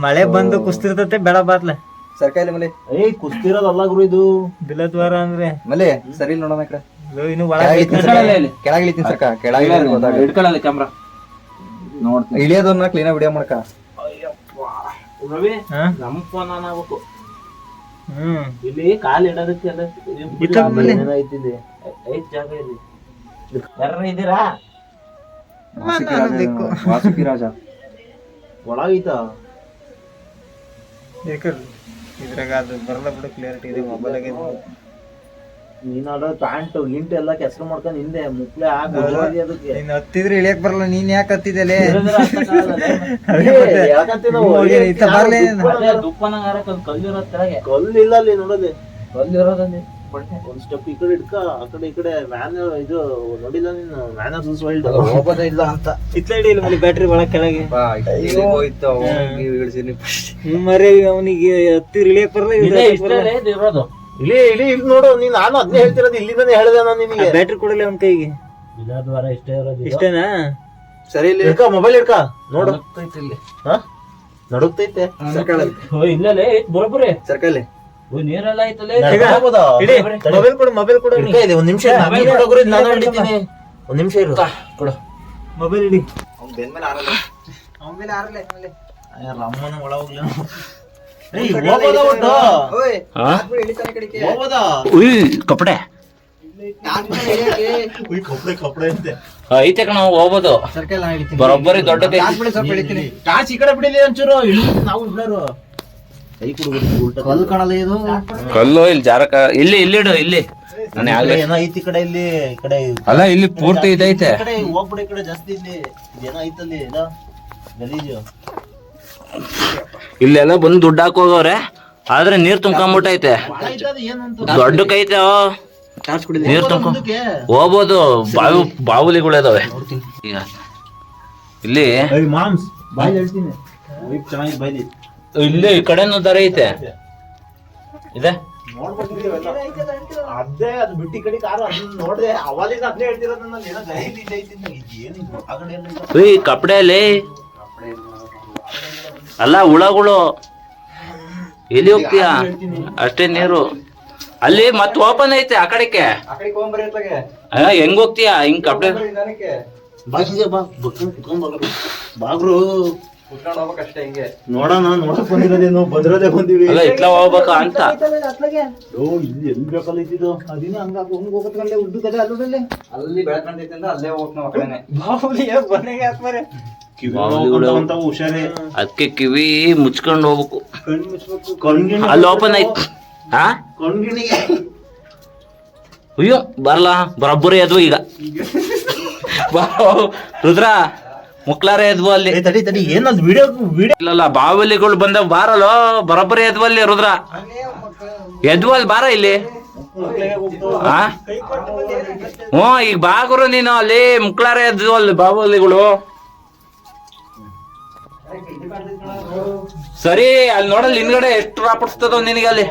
ಮಳೆ ಬಂದು ಕುಸ್ತಿರ್ತತೆ ಬೆಳ ಬಾತ್ಲ ಸರ್ಕಾರಿ ಮಲೆ ಕುಸ್ತಿರೋದಲ್ಲ ಗುರು ಇದು ಬಿಲಾದ್ವಾರ ಅಂದ್ರೆ. ಮಲೆ ಸರಿ ನೋಡೋಣ ಈ ಕಡೆ. ಇನ್ನು ಕೆಳಗಿಳಿತೀನಿ ಸರ್ಕ, ಕೆಳಗಿಳಿ ಹಿಡ್ಕೊಳ್ಳಲ್ಲ ಕ್ಯಾಮ್ರಾ ನೋಡ್ತೀನಿ. ಇಳಿಯೋದನ್ನ ಕ್ಲೀನಾಗಿ ವಿಡಿಯೋ ಮಾಡ್ಕ. ರವಿ ನಮ್ ಫೋನ್ ಆನ್ ಆಗ್ಬೇಕು. ಇಲ್ಲಿ ಕಾಲ್ ಇಡೋದಕ್ಕೆಲ್ಲ ಐತಿ ಜಾಗ ಇಲ್ಲಿ ಯಾರ ಇದ್ದೀರಾ ವಾಸುಕಿ ರಾಜ ಒಳಗೈತ ಇದ್ರಾಗ ಅದು ಬರಲ್ಲ ಬಿಡು, ಕ್ಲಿಯರಿಟಿ ಇದೆ ಮೊಬೈಲ್. ನೀನಾಡ ಪ್ಯಾಂಟ್ ಗಿಂಟ್ ಎಲ್ಲ ಕೆಸರು ಮಾಡ್ಕೊಂಡು ಹಿಂದೆ ಮುಕ್ಲೆ ಹಾಕಿ ಅದಕ್ಕೆ ನೀನ್ ಹತ್ತಿದ್ರೆ ಇಳಿಯಕ್ ಬರಲ್ಲ, ನೀನ್ ಯಾಕೆ ಹತ್ತಿದಲೆ? ಕಲ್ಲಿರೋ ಕೆಳಗೆ ಕಲ್ಲಿಲ್ಲ ಅಲ್ಲಿ ನೋಡೋದೆ, ಕಲ್ಲಿರೋದಲ್ಲಿ ಒಂದ್ ಸ್ಟೆಪ್ ಈ ಕಡೆ ಇಡ್ಕ, ಆ ಕಡೆ ಈ ಕಡೆ ವ್ಯಾನ್ ಇದು ನೋಡಿಲ್ಲ ನೀನು, ವ್ಯಾನ್ ಹೋಗೋದೇ ಇಲ್ಲ ಅಂತ ಇತ್ಲಡಿ ಇಲ್ಲಿ ಬ್ಯಾಟ್ರಿ ಒಳಗ್ ಕೆಳಗೆ ಹೋಯ್ತು ಮರೆ ಅವನಿಗೆ ಹತ್ತಿರ ಇಳಿಯಕ್ ಬರಲ್ಲ. ಇರೋದು ಇಲ್ಲಿ ಇಲ್ಲಿ ಇಲ್ಲಿ ನೋಡು ನೀನ್, ನಾನು ಅದನ್ನೇ ಹೇಳ್ತಿರೋದು, ಇಲ್ಲಿಂದಾನೆ ಹೇಳಿದೆ ನಾನು ನಿನಗೆ. ಬ್ಯಾಟ್ರಿ ಕೊಡಲ್ಲ ಅವನ ಕೈಗೆ. ದ್ವಾರ ಇಷ್ಟೇ ಇರೋದು, ಇಷ್ಟೇನಾ? ಸರಿ ಇಲ್ಲಿ ಇಡ್ಕ, ಮೊಬೈಲ್ ಇಡ್ಕ ನೋಡು. ನಡುತ್ತೈತೆ ಇಲ್ಲೇ ಬರೋಬ್ಬರಿ ಸರ್ಕಲ್ ನೀರೆಲ್ಲ ಐತಲ್ಲ. ಮೊಬೈಲ್ ಕೊಡು, ಮೊಬೈಲ್ ಕೊಡು. ಇದೆ ಒಂದ್ ನಿಮಿಷ, ನಾನು ಹಿಡಿತೀನಿ. ಒಂದ್ ನಿಮಿಷ ಇರು, ಕೊಡು ಮೊಬೈಲ್ ಇಡಿ. ರಮ್ಮನ ಒಳ ಹೋಗ್ಲಿ. ಕಪಡೆ ಕಪ್ಪಡೆ ಅಂತೆ ಐತೆ ಕಣ, ಹೋಗ್ಬೋದು. ಸರ್ಕಲ್ ಬರೋಬ್ಬರಿ ದೊಡ್ಡದೇ. ಟಾರ್ಚ್ ಈ ಕಡೆ ಬಿಡಿಲಿ ಒಂಚೂರು, ನಾವು ಇಬ್ಬರು ಕೈ ಕೊಡು. ಕಲ್ಲು ಕಾಣಲ್ಲ ಇದು, ಕಲ್ಲು ಇಲ್ಲಿ ಜಾರಕ, ಇಲ್ಲಿ ಇಲ್ಲಿಡು, ಇಲ್ಲಿ ನಾನು ಏನೋ ಐತಿ ಈ ಕಡೆ, ಇಲ್ಲಿ ಈ ಕಡೆ ಅಲ್ಲ, ಇಲ್ಲಿ ಪೂರ್ತಿ ಇದೈತೆ. ಈ ಕಡೆ ಹೋಗ್ಬಿಡ, ಈ ಕಡೆ ಜಾಸ್ತಿ ಇಲ್ಲಿ ಏನೋ ಐತಲ್ಲಿ ಗಲೀಜು. ಇಲ್ಲೆಲ್ಲ ಬಂದು ದುಡ್ಡು ಹಾಕೋಗವ್ರೆ, ಆದ್ರೆ ನೀರ್ ತುಂಬ್ಕೊಂಬಿಟ್ಟೈತೆ. ದೊಡ್ಡ ಕೈತೆ ನೀರ್ ತುಂಬ್ಕೊ ಹೋಗ್ಬೋದು. ಬಾವುಲಿಗಳಿದಾವೆ ಈಗ ಇಲ್ಲಿ. ಮಾಮ್ಸ್ ಬಾಯಿ ಹೇಳ್ತೀನಿ, ಚೆನ್ನಾಗಿ ಬಾಯ್ಲಿ. ಇಲ್ಲಿ ಈ ಕಡೆನೂ ದರ ಐತೆ ಇದೆ. ಅದೇ ಅದು ಬಿಟ್ಟಿ ಕಡೆ ಕಾರು ಅದನ್ನ ನೋಡ್ದೆ, ಅವಾಲಿಂದ ಅದನ್ನೇ ಹೇಳ್ತಿರೋದು ನಾನು. ಏನೋ ಗಲೀಜ್ ಐತಿ ಏನು ಆ ಕಡೆ ಈ ಕಪಡೆಯಲ್ಲಿ ಅಲ್ಲ ಹುಳಗಳು, ಎಲ್ಲಿ ಹೋಗ್ತೀಯಾ? ಅಷ್ಟೇ ನೀರು. ಅಲ್ಲಿ ಮತ್ ಓಪನ್ ಐತೆ ಆ ಕಡೆಗೆ, ಹೆಂಗ್ ಹೋಗ್ತೀಯಾ? ಹಿಂಗ್ ಕಪಡೆ ಬಾಗ್ರು ಕುತ್ಕೊಂಡು ಹೋಗ್ಬೇಕಷ್ಟೇ ಹಿಂಗೆ. ನೋಡೋಣ, ನೋಡಕ್ ಬಂದಿರೋದೇನು, ಬಂದಿರೋದೇ ಬಂದಿವಿ. ಅಲ್ಲ ಇಟ್ಲ ಹೋಗ್ಬೇಕ ಅಂತ. ಇಲ್ಲಿ ಎಲ್ಲಿ ಬೇಕಲ್ಲ ಇದ್ದಿದ್ದು, ಅದಿನ ಹಂಗ ಹಂಗ ಹೋಗತ್ಕಂಡೆ ಉದ್ದು ಕಡೆ ಅಲ್ಲೂರಲ್ಲಿ ಅಲ್ಲಿ ಬೆಳ್ಕೊಂಡೈತೆ ಅಂದ್ರೆ ಅಲ್ಲೇ ಹೋಗ್ತಾವ ಆ ಕಡೆನೆ. ಹುಷಾರೇ, ಅದಕ್ಕೆ ಕಿವಿ ಮುಚ್ಕೊಂಡು ಹೋಗ್ಬೇಕು. ಕಣ್ಣು ಮುಚ್ಬೇಕು, ಕಣ್ಗಿಣಿ ಅಲ್ಲಿ ಓಪನ್ ಐತ್. ಹಾ, ಕಣ್ಗಿಣಿಗೆ ಅಯ್ಯೋ ಬರಲ್ಲ, ಬರೋಬ್ಬರಿ ಎದ್ವು ಈಗ. ರುದ್ರ ಮುಕ್ಲಾರ ಎದ್ವು ಅಲ್ಲಿ. ತಡಿ ತಡಿ, ಏನದು ವಿಡಿಯೋ ಇಲ್ಲಲ್ಲ, ಬಾವಲಿಗಳು ಬಂದ ಬಾರಲ್ಲೋ, ಬರೋಬ್ಬರಿ ಎದ್ವು ಅಲ್ಲಿ. ರುದ್ರ ಎದ್ವು ಅಲ್ಲಿ, ಬಾರ ಇಲ್ಲಿ. ಹಾ, ಈಗ ಬಾಗುರು ನೀನು ಅಲ್ಲಿ. ಮುಕ್ಲಾರ ಎದ್ವು ಅಲ್ಲಿ ಬಾವಲಿಗಳು. ಸರಿ, ಅಲ್ಲಿ ನೋಡಲ್ಲಿ ಹಿಂದ್ಗಡೆ ಎಷ್ಟು ರಾಪಡಿಸ್ತದ ನಿನಗೆ ಅಲ್ಲಿ.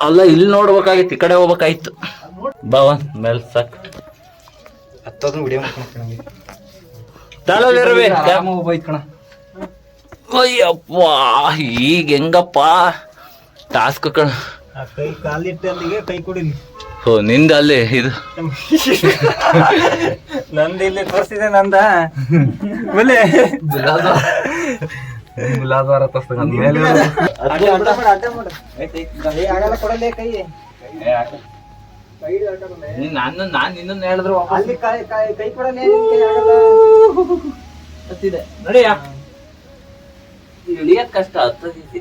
ಅಲ್ಲ, ಇಲ್ಲಿ ನೋಡ್ಬೇಕಾಗಿತ್ತು, ಈ ಕಡೆ ಹೋಗ್ಬೇಕಾಯ್ತು. ಬಾವನ್ ಮೇಲ್ ಸಾಕ್ ಹತ್ತೋದು ವಿಡಿಯೋ ಮಾಡ್ಕೊಂಡು ಕಣ. ಅಯ್ಯಪ್ಪ, ಈಗ ಹೆಂಗಪ್ಪ ಟಾಸ್ಕ್ ಕಣ. ಕೈ ಕಾಲಿಟ್ಟಲ್ಲಿಗೆ ಕೈ ಕೊಡಿಲಿ. ಓ, ನಿಂದ ಅಲ್ಲಿ ಇದು ನಂದು ಇಲ್ಲಿ ತೋರಿಸಿದೆ, ನಂದ ಮುಲಾದ್ವಾರ ತೋರಿಸ್ತಾಗ ಮೇಲೆ ಆಗಲ್ಲ ಕೊಡಲೇ ಕೈ. ನಾನ್ ನಿನ್ನ ಹೇಳಿದ್ರು ಅಲ್ಲಿ ಕೈ ಕೊಡಲೇ ನಡಿಯಾ. ಇಳಿಯಕ್ ಕಷ್ಟ ಹತ್ತದೈತಿ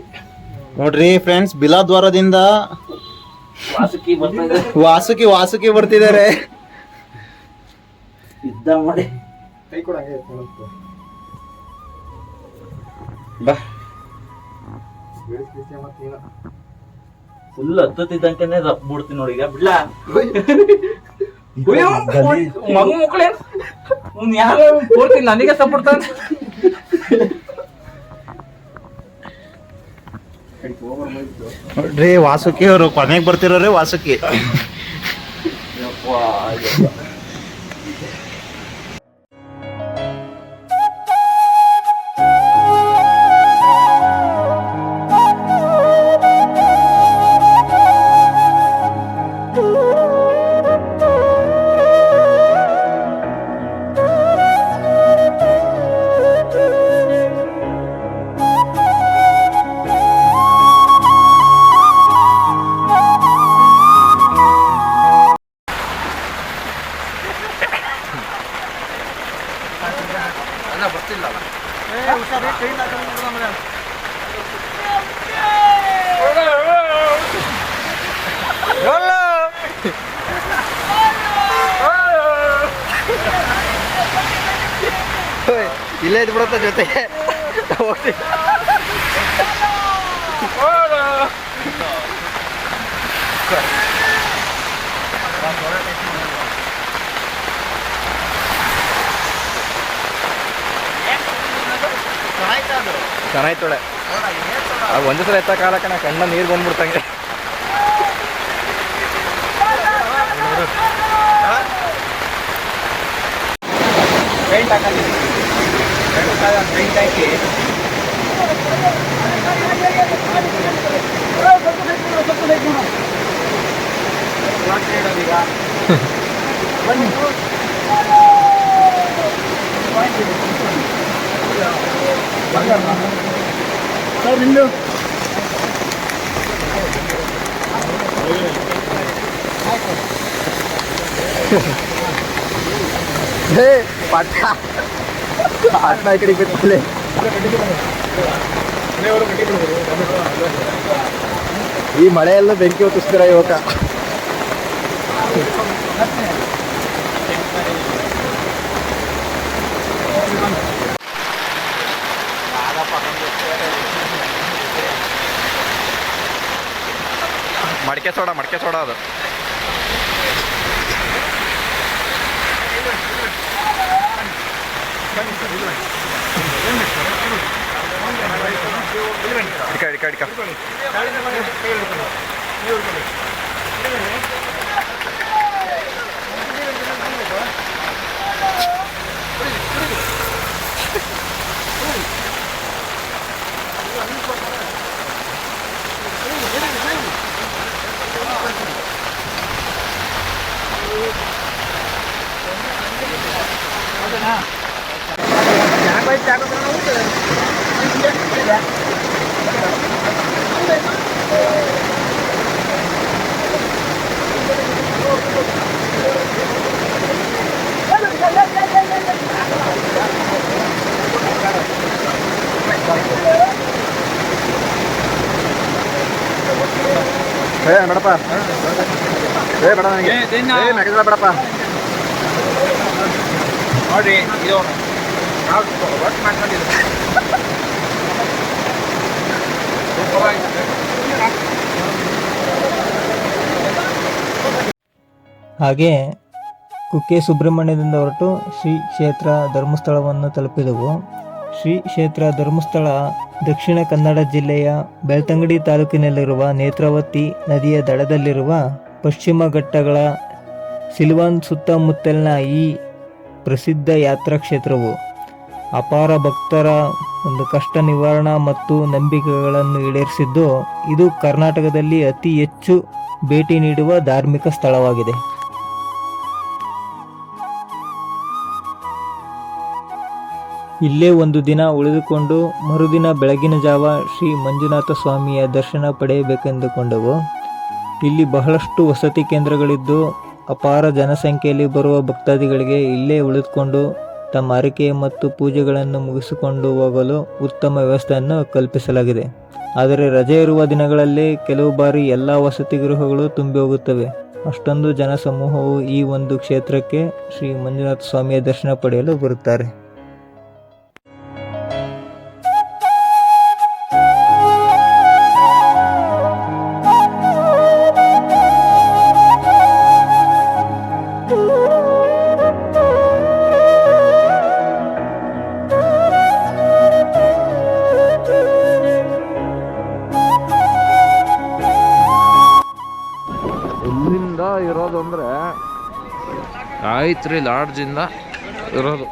ನೋಡ್ರಿ ಫ್ರೆಂಡ್ಸ್, ಬಿಲಾದ್ವಾರದಿಂದ ವಾಸುಕಿ ಬರ್ತಿದ್ದಾರೆ. ಇದ್ದ ಮಾಡಿ ಕೈ ಕೊಡ ಬಾ. ಫುಲ್ ಹತ್ತತಿದ್ದಂಕೆನೆ ಬಿಡ್ತೀನಿ ನೋಡಿ. ಈಗ ಬಿಡ್ಲಾ? ಮಗು ಮಕ್ಕಳೇ ಯಾರು ಪೂರ್ತಿ ನನಗೆ ಸಪೋರ್ಟ್. ನೋಡ್ರಿ, ವಾಸುಕಿ ಅವರು ಕೊನೆಗೆ ಬರ್ತಿರೋರೆ. ವಾಸುಕಿ ಇಲ್ಲೇ ಇದ್ಬಿಡುತ್ತೆ ಜೊತೆಗೆ ಹೋಗ್ತೀವಿ. ಚೆನ್ನಾಯ್ತೊಳೆ ಒಂದು ಸಲ ಎತ್ತ ಕಾಲಕ್ಕೆ ನಾ ಕಣ್ಣ ನೀರು ಬಂದ್ಬಿಡ್ತಂಗೆ. ಪೇಂಟ್ ಹಾಕಿ ಸರ್ ನಿಂದು ಪಾಟ್ನ ಈ ಕಡೆ ಬಿತ್ತಲೆ ಈ ಮಳೆಯೆಲ್ಲ ಬೆಂಕಿ ಹೊತ್ತಿಸ್ತೀರ ಯುವಕ. ಮಡಕೆ ಸೋಡ ಅದು. ಇಡ್ಕ ಬೇಡಪ್ಪ ಬೇಡ ನನಗೆ ಮೆಕ್ಕೆಜೋಳ ಬೇಡಪ್ಪ. ನೋಡ್ರಿ ಇದು ನಾವು ವರ್ಕ್ ಮಾಡ್ಕೊಂಡಿದ್ದೀವಿ. ಹಾಗೆ ಕುಕ್ಕೆ ಸುಬ್ರಹ್ಮಣ್ಯದಿಂದ ಹೊರಟು ಶ್ರೀ ಕ್ಷೇತ್ರ ಧರ್ಮಸ್ಥಳವನ್ನು ತಲುಪಿದೆವು. ಶ್ರೀ ಕ್ಷೇತ್ರ ಧರ್ಮಸ್ಥಳ ದಕ್ಷಿಣ ಕನ್ನಡ ಜಿಲ್ಲೆಯ ಬೆಳ್ತಂಗಡಿ ತಾಲೂಕಿನಲ್ಲಿರುವ ನೇತ್ರಾವತಿ ನದಿಯ ದಡದಲ್ಲಿರುವ ಪಶ್ಚಿಮ ಘಟ್ಟಗಳ ಸಿಲ್ವಾನ್ ಸುತ್ತಮುತ್ತಲಿನ ಈ ಪ್ರಸಿದ್ಧ ಯಾತ್ರಾ ಕ್ಷೇತ್ರವು ಅಪಾರ ಭಕ್ತರ ಒಂದು ಕಷ್ಟ ನಿವಾರಣಾ ಮತ್ತು ನಂಬಿಕೆಗಳನ್ನು ಈಡೇರಿಸಿದ್ದು ಇದು ಕರ್ನಾಟಕದಲ್ಲಿ ಅತಿ ಹೆಚ್ಚು ಭೇಟಿ ನೀಡುವ ಧಾರ್ಮಿಕ ಸ್ಥಳವಾಗಿದೆ. ಇಲ್ಲೇ ಒಂದು ದಿನ ಉಳಿದುಕೊಂಡು ಮರುದಿನ ಬೆಳಗಿನ ಜಾವ ಶ್ರೀ ಮಂಜುನಾಥ ಸ್ವಾಮಿಯ ದರ್ಶನ ಪಡೆಯಬೇಕೆಂದುಕೊಂಡೆವು. ಇಲ್ಲಿ ಬಹಳಷ್ಟು ವಸತಿ ಕೇಂದ್ರಗಳಿದ್ದು ಅಪಾರ ಜನಸಂಖ್ಯೆಯಲ್ಲಿ ಬರುವ ಭಕ್ತಾದಿಗಳಿಗೆ ಇಲ್ಲೇ ಉಳಿದುಕೊಂಡು ತಮ್ಮ ಹರಕೆ ಮತ್ತು ಪೂಜೆಗಳನ್ನು ಮುಗಿಸಿಕೊಂಡು ಹೋಗಲು ಉತ್ತಮ ವ್ಯವಸ್ಥೆಯನ್ನು ಕಲ್ಪಿಸಲಾಗಿದೆ. ಆದರೆ ರಜೆ ಇರುವ ದಿನಗಳಲ್ಲಿ ಕೆಲವು ಬಾರಿ ಎಲ್ಲ ವಸತಿ ಗೃಹಗಳು ತುಂಬಿ ಹೋಗುತ್ತವೆ. ಅಷ್ಟೊಂದು ಜನಸಮೂಹವು ಈ ಒಂದು ಕ್ಷೇತ್ರಕ್ಕೆ ಶ್ರೀ ಮಂಜುನಾಥ ಸ್ವಾಮಿಯ ದರ್ಶನ ಪಡೆಯಲು ಬರುತ್ತಾರೆ. ಇಲ್ಲಿಂದ ಇರೋದು ಅಂದರೆ ಗಾಯತ್ರಿ ಲಾಡ್ಜಿಂದ ಇರೋದು.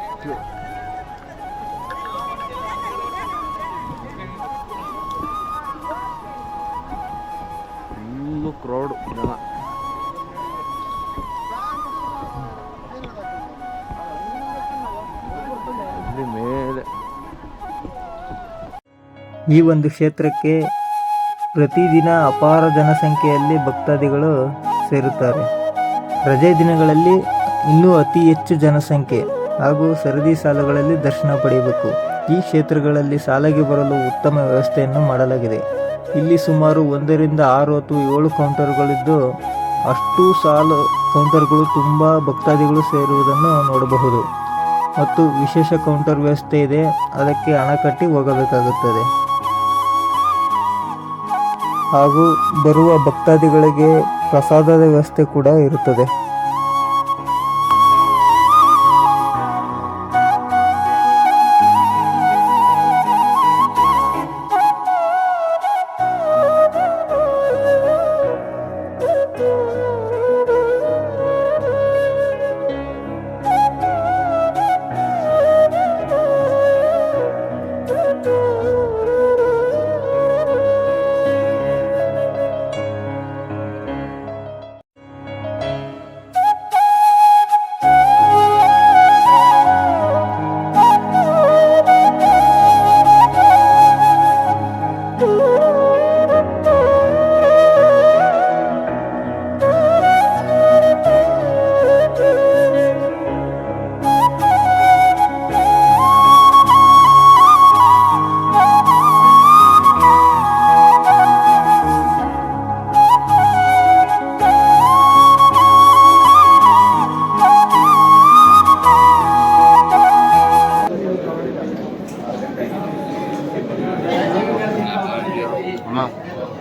ಫುಲ್ಲು ಕ್ರೌಡ್ ಜನ. ಇಲ್ಲಿ ಮೇಲೆ ಈ ಒಂದು ಕ್ಷೇತ್ರಕ್ಕೆ ಪ್ರತಿದಿನ ಅಪಾರ ಜನಸಂಖ್ಯೆಯಲ್ಲಿ ಭಕ್ತಾದಿಗಳು ಸೇರುತ್ತಾರೆ. ರಜೆ ದಿನಗಳಲ್ಲಿ ಇನ್ನೂ ಅತಿ ಹೆಚ್ಚು ಜನಸಂಖ್ಯೆ ಹಾಗೂ ಸರದಿ ಸಾಲುಗಳಲ್ಲಿ ದರ್ಶನ ಪಡೆಯಬೇಕು. ಈ ಕ್ಷೇತ್ರಗಳಲ್ಲಿ ಸಾಲಿಗೆ ಬರಲು ಉತ್ತಮ ವ್ಯವಸ್ಥೆಯನ್ನು ಮಾಡಲಾಗಿದೆ. ಇಲ್ಲಿ ಸುಮಾರು 1 ರಿಂದ 6 ಅಥವಾ 7 ಕೌಂಟರ್ಗಳಿದ್ದು ಅಷ್ಟು ಸಾಲು ಕೌಂಟರ್ಗಳು ತುಂಬ ಭಕ್ತಾದಿಗಳು ಸೇರುವುದನ್ನು ನೋಡಬಹುದು. ಮತ್ತು ವಿಶೇಷ ಕೌಂಟರ್ ವ್ಯವಸ್ಥೆ ಇದೆ, ಅದಕ್ಕೆ ಹಣ ಕಟ್ಟಿ ಹೋಗಬೇಕಾಗುತ್ತದೆ. ಹಾಗೂ ಬರುವ ಭಕ್ತಾದಿಗಳಿಗೆ ಪ್ರಸಾದದ ವ್ಯವಸ್ಥೆ ಕೂಡ ಇರುತ್ತದೆ.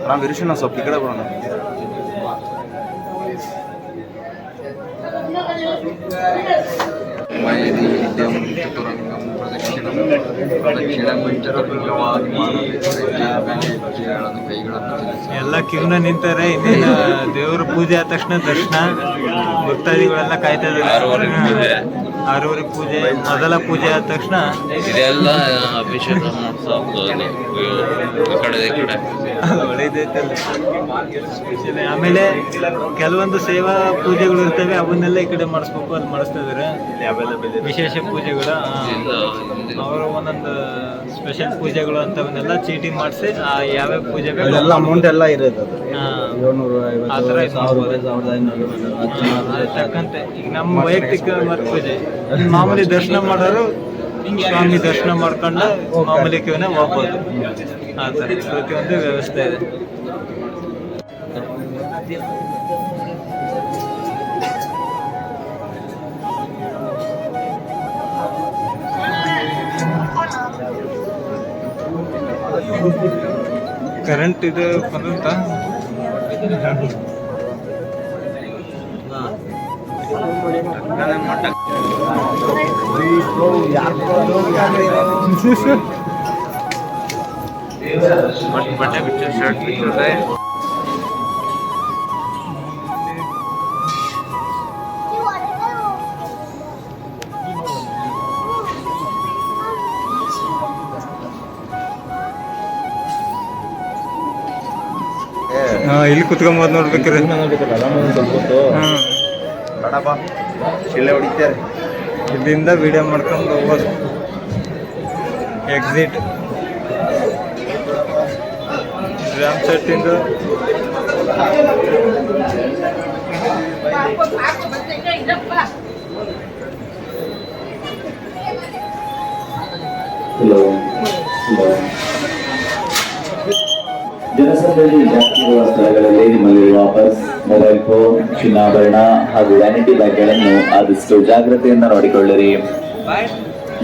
ನಾವು ವಿರುಷಣ ಸ್ವಲ್ಪ ಈ ಕಡೆ ಬರೋಣ. ಎಲ್ಲ ಕಿರಣ ನಿಂತಾರೆ. ಇನ್ನೇನು ದೇವರ ಪೂಜೆ ಆದ ತಕ್ಷಣ ದರ್ಶನ, ಭಕ್ತಾದಿಗಳೆಲ್ಲ ಕಾಯ್ತಾ ಇದ್ದಾರೆ. 6:30 ಪೂಜೆ, ಮೊದಲ ಪೂಜೆ ಆದ ತಕ್ಷಣ ಇದೆಲ್ಲ ಅಭಿಷೇಕ ಮಾಡ್ಸೋದು ಈ ಕಡೆ ಒಳ್ಳೇದೈತಲ್ಲ. ಆಮೇಲೆ ಕೆಲವೊಂದು ಸೇವಾ ಪೂಜೆಗಳು ಇರ್ತವೆ, ಅವನ್ನೆಲ್ಲ ಈ ಕಡೆ ಮಾಡಿಸ್ಬೇಕು, ಅದು ಮಾಡಿಸ್ತಾ ಇದಾರೆ. ವಿಶೇಷ ಪೂಜೆಗಳು ಅವರು ಒಂದೊಂದು ಸ್ಪೆಷಲ್ ಪೂಜೆಗಳು ಅಂತವನ್ನೆಲ್ಲ ಚೀಟಿಂಗ್ ಮಾಡಿಸಿ ಯಾವ್ಯಾವ ಪೂಜೆ ಬೇಕು ಅಮೌಂಟ್ ಎಲ್ಲ ಇರೋದು ಆ ಥರ ತಕ್ಕಂತೆ. ಈಗ ನಮ್ಮ ವೈಯಕ್ತಿಕ ಪೂಜೆ ಮಾಮೂಲಿ ದರ್ಶನ ಮಾಡೋರು ಸ್ವಾಮಿ ದರ್ಶನ ಮಾಡ್ಕೊಂಡು ಮಾಮೂಲಿ ಕ್ಯೂನೇ ಹೋಗ್ಬೋದು. ಆ ಥರ ಪ್ರತಿಯೊಂದು ವ್ಯವಸ್ಥೆ ಇದೆ. ಕರೆಂಟ್ ಇದು ಬಂದಂತ ಬಟ್ಟೆ ಬಿಚ್ಚು, ಶರ್ಟ್ ಬಿಚ್ಚು. ಇಲ್ಲಿ ಕುತ್ಕೊಂಬೋದು ನೋಡ್ಬೇಕ್ರಿ. ಬೇಡಪ್ಪ, ಶಿಳ್ಳೆ ಹೊಡಿತಾರೆ. ಇಲ್ಲಿಂದ ವಿಡಿಯೋ ಮಾಡ್ಕೊಂಡು ಹೋಗ್ಬೋದು. ಎಕ್ಸಿಟ್ ರಾಮ್ ಶೆಟ್ಟಿಂದು ಜನಸಂದಣಿ ಜಾಸ್ತಿ ಇರುವ ಸ್ಥಳಗಳಲ್ಲಿ ನಿಮ್ಮಲ್ಲಿರುವ ಪರ್ಸ್, ಮೊಬೈಲ್ ಫೋನ್, ಚಿನ್ನಾಭರಣ ಹಾಗೂ ವ್ಯಾನಿಟಿ ಬ್ಯಾಗ್ಗಳನ್ನು ಆದಷ್ಟು ಜಾಗ್ರತೆಯಿಂದ ನೋಡಿಕೊಳ್ಳಿರಿ.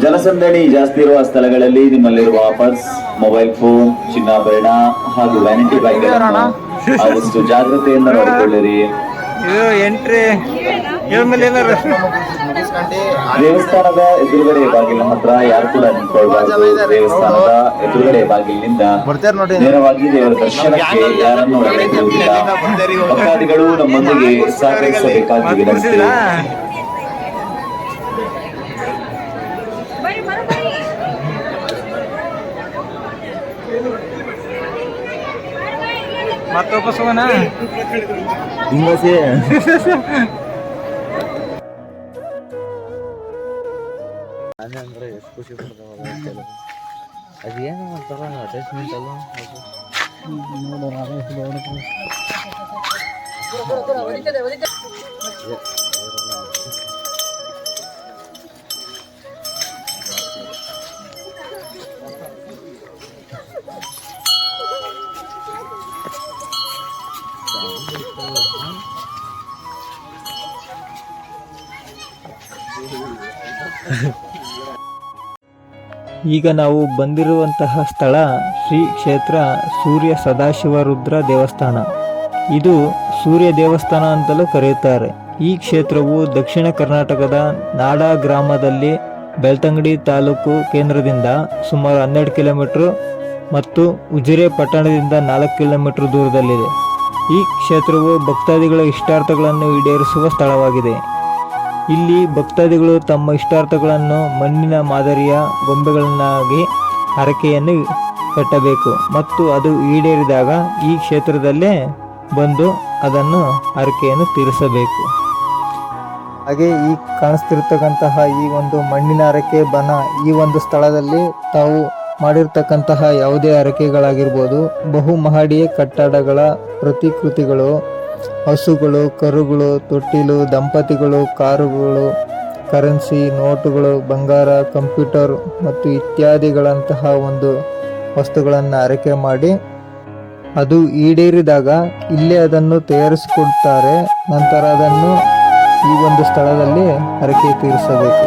ಜನಸಂದಣಿ ಜಾಸ್ತಿ ಇರುವ ಸ್ಥಳಗಳಲ್ಲಿ ನಿಮ್ಮಲ್ಲಿರುವ ಪರ್ಸ್, ಮೊಬೈಲ್ ಫೋನ್, ಚಿನ್ನಾಭರಣ ಹಾಗೂ ವ್ಯಾನಿಟಿ ಬ್ಯಾಗ್ಗಳನ್ನು ಆದಷ್ಟು ಜಾಗ್ರತೆಯಿಂದ ನೋಡಿಕೊಳ್ಳಿರಿ. ಇದು ಎಂಟ್ರಿ ದೇವಸ್ಥಾನದ ಎದುರುಗಡೆ ಬಾಗಿಲಿನ ಹತ್ರ ಯಾರು ಕೂಡ ನಿಂತ್ಕೊಳ್ಬಾರ್ದು. ದೇವಸ್ಥಾನದ ಎದುರುಗಡೆ ಬಾಗಿಲಿನಿಂದ ನೇರವಾಗಿ ದೇವರ ದರ್ಶನಕ್ಕೆ ಯಾರನ್ನು ಒಳಗಿರುವುದಿಲ್ಲ. ಭಕ್ತಾದಿಗಳು ನಮ್ಮೊಂದಿಗೆ ಸಹಕರಿಸಬೇಕಾಗಿ ವಿನಂತಿ. ಮತ್ತೆ ವಾಪಸ್ ಹೋಗೋಣ. ಅಂದ್ರೆ ಎಷ್ಟು ಖುಷಿ ಪಡ್ತಾವ. ಅದೇನು ಮಾಡ್ತಾರ ಅಟ್ಯಾಚ್ಮೆಂಟ್ ಅಲ್ಲ ಈಗ ನಾವು ಬಂದಿರುವಂತಹ ಸ್ಥಳ ಶ್ರೀ ಕ್ಷೇತ್ರ ಸೂರ್ಯ ಸದಾಶಿವ ರುದ್ರ ದೇವಸ್ಥಾನ. ಇದು ಸೂರ್ಯ ದೇವಸ್ಥಾನ ಅಂತಲೂ ಕರೆಯುತ್ತಾರೆ. ಈ ಕ್ಷೇತ್ರವು ದಕ್ಷಿಣ ಕರ್ನಾಟಕದ ನಾಡಾ ಗ್ರಾಮದಲ್ಲಿ ಬೆಳ್ತಂಗಡಿ ತಾಲೂಕು ಕೇಂದ್ರದಿಂದ ಸುಮಾರು 12 ಕಿಲೋಮೀಟರ್ ಮತ್ತು ಉಜಿರೆ ಪಟ್ಟಣದಿಂದ 4 ಕಿಲೋಮೀಟರ್ ದೂರದಲ್ಲಿದೆ. ಈ ಕ್ಷೇತ್ರವು ಭಕ್ತಾದಿಗಳ ಇಷ್ಟಾರ್ಥಗಳನ್ನು ಈಡೇರಿಸುವ ಸ್ಥಳವಾಗಿದೆ. ಇಲ್ಲಿ ಭಕ್ತಾದಿಗಳು ತಮ್ಮ ಇಷ್ಟಾರ್ಥಗಳನ್ನು ಮಣ್ಣಿನ ಮಾದರಿಯ ಗೊಂಬೆಗಳನ್ನಾಗಿ ಹರಕೆಯನ್ನು ಕಟ್ಟಬೇಕು ಮತ್ತು ಅದು ಈಡೇರಿದಾಗ ಈ ಕ್ಷೇತ್ರದಲ್ಲೇ ಬಂದು ಅದನ್ನು ಹರಕೆಯನ್ನು ತೀರಿಸಬೇಕು. ಹಾಗೆ ಈ ಕಾಣಿಸ್ತಿರ್ತಕ್ಕಂತಹ ಈ ಒಂದು ಮಣ್ಣಿನ ಹರಕೆ ಬನ ಈ ಒಂದು ಸ್ಥಳದಲ್ಲಿ ತಾವು ಮಾಡಿರ್ತಕ್ಕಂತಹ ಯಾವುದೇ ಹರಕೆಗಳಾಗಿರ್ಬೋದು, ಬಹುಮಹಡಿಯ ಕಟ್ಟಡಗಳ ಪ್ರತಿಕೃತಿಗಳು, ಹಸುಗಳು, ಕರುಗಳು, ತೊಟ್ಟಿಲು, ದಂಪತಿಗಳು, ಕಾರುಗಳು, ಕರೆನ್ಸಿ, ನೋಟುಗಳು, ಬಂಗಾರ, ಕಂಪ್ಯೂಟರ್ ಮತ್ತು ಇತ್ಯಾದಿಗಳಂತಹ ಒಂದು ವಸ್ತುಗಳನ್ನು ಹರಕೆ ಮಾಡಿ ಅದು ಈಡೇರಿದಾಗ ಇಲ್ಲೇ ಅದನ್ನು ತಯಾರಿಸಿಕೊಡ್ತಾರೆ. ನಂತರ ಅದನ್ನು ಈ ಒಂದು ಸ್ಥಳದಲ್ಲಿ ಹರಕೆ ತೀರಿಸಬೇಕು.